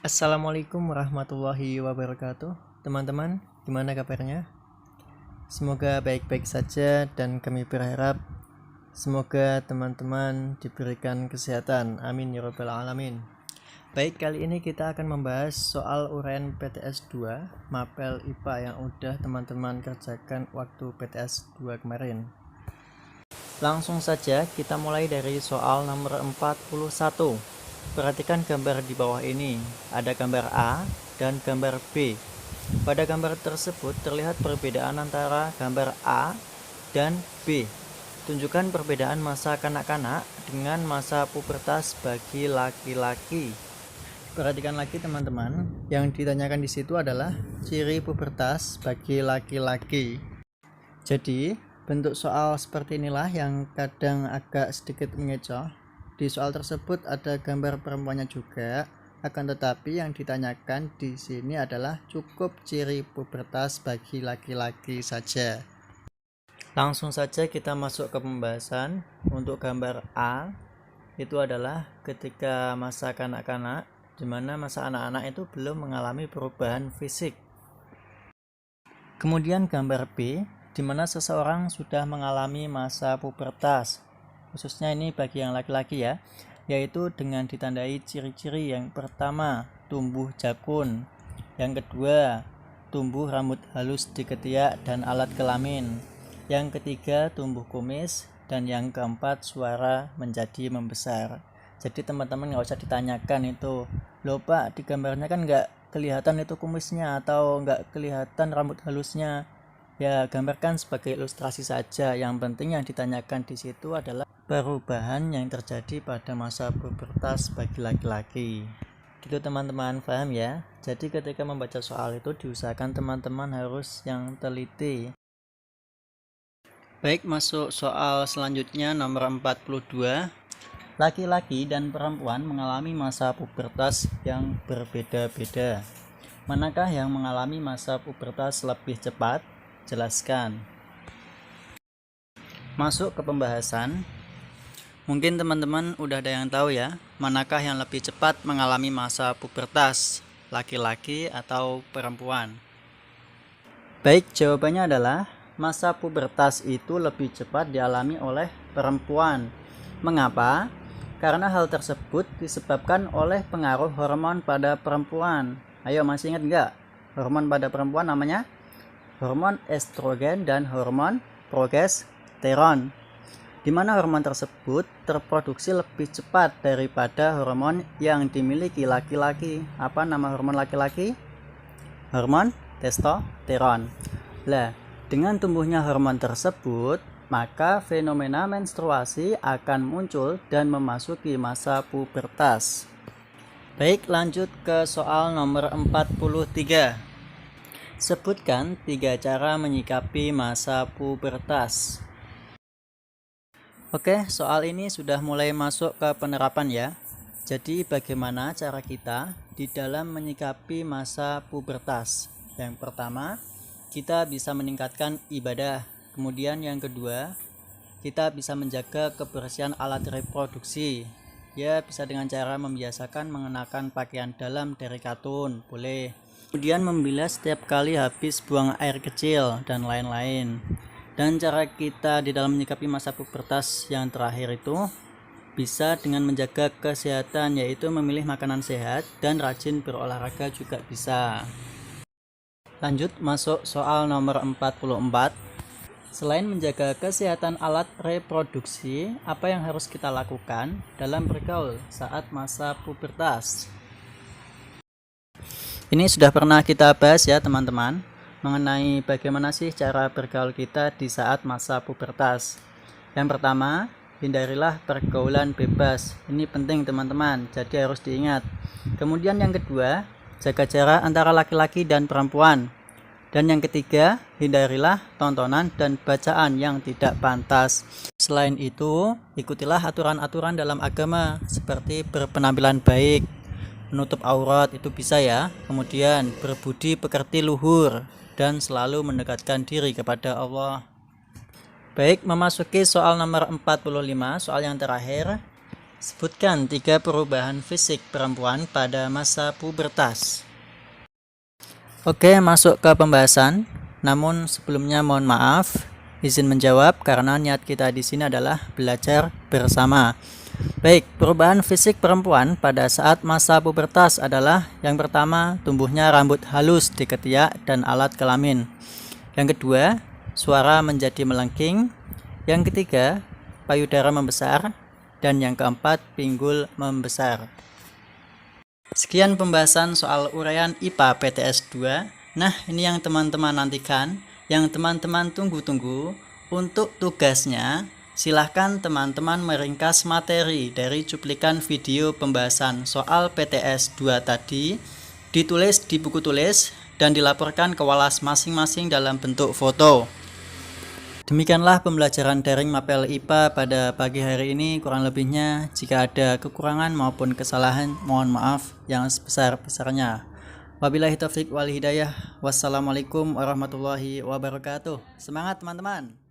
Assalamualaikum warahmatullahi wabarakatuh. Teman-teman, gimana kabarnya? Semoga baik-baik saja dan kami berharap semoga teman-teman diberikan kesehatan. Amin ya rabbal alamin. Baik, kali ini kita akan membahas soal uraian PTS 2 Mapel IPA yang udah teman-teman kerjakan waktu PTS 2 kemarin. Langsung saja kita mulai dari soal nomor 41. Perhatikan gambar di bawah ini, ada gambar A dan gambar B. Pada gambar tersebut terlihat perbedaan antara gambar A dan B. Tunjukkan perbedaan masa kanak-kanak dengan masa pubertas bagi laki-laki. Perhatikan lagi teman-teman, yang ditanyakan di situ adalah ciri pubertas bagi laki-laki. Jadi, bentuk soal seperti inilah yang kadang agak sedikit mengecoh. Di soal tersebut ada gambar perempuannya juga, akan tetapi yang ditanyakan di sini adalah cukup ciri pubertas bagi laki-laki saja. Langsung saja kita masuk ke pembahasan. Untuk gambar A itu adalah ketika masa kanak-kanak, di mana masa anak-anak itu belum mengalami perubahan fisik. Kemudian gambar B, di mana seseorang sudah mengalami masa pubertas. Khususnya ini bagi yang laki-laki ya, yaitu dengan ditandai ciri-ciri. Yang pertama, tumbuh jakun. Yang kedua, tumbuh rambut halus di ketiak dan alat kelamin. Yang ketiga, tumbuh kumis. Dan yang keempat, suara menjadi membesar. Jadi teman-teman nggak usah ditanyakan itu, loh Pak, di gambarnya kan nggak kelihatan itu kumisnya atau nggak kelihatan rambut halusnya. Ya, gambarkan sebagai ilustrasi saja. Yang penting yang ditanyakan di situ adalah perubahan yang terjadi pada masa pubertas bagi laki-laki. Gitu teman-teman, paham ya? Jadi ketika membaca soal itu diusahakan teman-teman harus yang teliti. Baik, masuk soal selanjutnya nomor 42. Laki-laki dan perempuan mengalami masa pubertas yang berbeda-beda. Manakah yang mengalami masa pubertas lebih cepat? Jelaskan. Masuk ke pembahasan. Mungkin teman-teman udah ada yang tahu ya, manakah yang lebih cepat mengalami masa pubertas, laki-laki atau perempuan? Baik, jawabannya adalah masa pubertas itu lebih cepat dialami oleh perempuan. Mengapa? Karena hal tersebut disebabkan oleh pengaruh hormon pada perempuan. Ayo, masih ingat nggak? Hormon pada perempuan namanya hormon estrogen dan hormon progesteron, di mana hormon tersebut terproduksi lebih cepat daripada hormon yang dimiliki laki-laki. Apa nama hormon laki-laki? Hormon testosteron. Lah, dengan tumbuhnya hormon tersebut, maka fenomena menstruasi akan muncul dan memasuki masa pubertas. Baik, lanjut ke soal nomor 43. Sebutkan 3 cara menyikapi masa pubertas. Oke, soal ini sudah mulai masuk ke penerapan ya. Jadi bagaimana cara kita di dalam menyikapi masa pubertas? Yang pertama, kita bisa meningkatkan ibadah. Kemudian yang kedua, kita bisa menjaga kebersihan alat reproduksi. Ya, bisa dengan cara membiasakan mengenakan pakaian dalam dari katun, boleh. Kemudian membilas setiap kali habis buang air kecil dan lain-lain. Dan cara kita di dalam menyikapi masa pubertas yang terakhir itu bisa dengan menjaga kesehatan, yaitu memilih makanan sehat dan rajin berolahraga juga bisa. Lanjut masuk soal nomor 44. Selain menjaga kesehatan alat reproduksi, apa yang harus kita lakukan dalam bergaul saat masa pubertas? Ini sudah pernah kita bahas ya teman-teman, mengenai bagaimana sih cara bergaul kita di saat masa pubertas. Yang pertama, hindarilah pergaulan bebas. Ini penting teman-teman, jadi harus diingat. Kemudian yang kedua, jaga jarak antara laki-laki dan perempuan. Dan yang ketiga, hindarilah tontonan dan bacaan yang tidak pantas. Selain itu, ikutilah aturan-aturan dalam agama seperti berpenampilan baik, menutup aurat itu bisa ya. Kemudian berbudi pekerti luhur dan selalu mendekatkan diri kepada Allah. Baik, memasuki soal nomor 45, soal yang terakhir. Sebutkan 3 perubahan fisik perempuan pada masa pubertas. Oke, masuk ke pembahasan. Namun sebelumnya mohon maaf, izin menjawab karena niat kita di sini adalah belajar bersama. Baik, perubahan fisik perempuan pada saat masa pubertas adalah yang pertama, tumbuhnya rambut halus di ketiak dan alat kelamin. Yang kedua, suara menjadi melengking. Yang ketiga, payudara membesar. Dan yang keempat, pinggul membesar. Sekian pembahasan soal uraian IPA PTS 2. Nah, ini yang teman-teman nantikan, yang teman-teman tunggu-tunggu. Untuk tugasnya, silahkan teman-teman meringkas materi dari cuplikan video pembahasan soal PTS 2 tadi, ditulis di buku tulis, dan dilaporkan ke Walas masing-masing dalam bentuk foto. Demikianlah pembelajaran daring Mapel IPA pada pagi hari ini. Kurang lebihnya, jika ada kekurangan maupun kesalahan, mohon maaf yang sebesar-besarnya. Wabillahi taufiq wal hidayah. Wassalamualaikum warahmatullahi wabarakatuh. Semangat teman-teman!